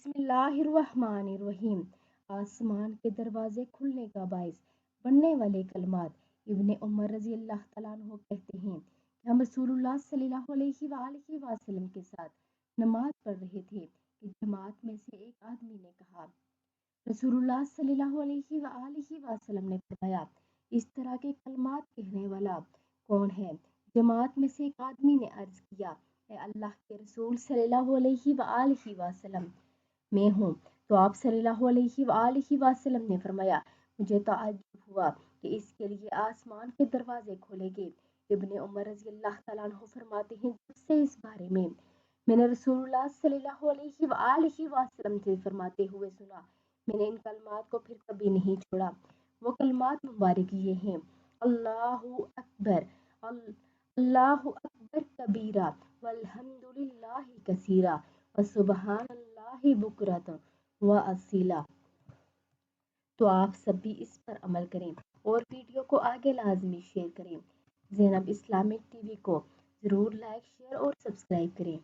بسم اللہ الرحمن الرحیم۔ آسمان کے دروازے کھلنے کا باعث بننے والے کلمات۔ ابن عمر رضی اللہ تعالیٰ عنہ کہتے ہیں کہ ہم رسول اللہ صلی اللہ علیہ وآلہ وسلم کے ساتھ نماز پڑھ رہے تھے کہ جماعت میں سے ایک آدمی نے کہا، رسول اللہ صلی اللہ علیہ وآلہ وسلم نے فرمایا، اس طرح کے کلمات کہنے والا کون ہے؟ جماعت میں سے ایک آدمی نے عرض کیا، اے اللہ کے رسول صلی اللہ علیہ وآلہ وسلم، میں ہوں۔ تو آپ صلی اللہ علیہ وآلہ وسلم نے فرمایا، مجھے تعجب ہوا کہ اس کے لیے آسمان کے دروازے کھولے گئے۔ ابن عمر رضی اللہ تعالیٰ عنہ فرماتے ہیں، جب سے اس بارے میں نے رسول اللہ صلی اللہ علیہ وآلہ وسلم سے فرماتے ہوئے سنا، میں نے ان کلمات کو پھر کبھی نہیں چھوڑا۔ وہ کلمات مبارک یہ ہیں، اللہ اکبر، اللہ اکبر کبیرہ، والحمد للہ کثیرہ، وسبحان اللہ بکرۃ و اصیلا۔ تو آپ سب بھی اس پر عمل کریں اور ویڈیو کو آگے لازمی شیئر کریں۔ زینب اسلامک ٹی وی کو ضرور لائک، شیئر اور سبسکرائب کریں۔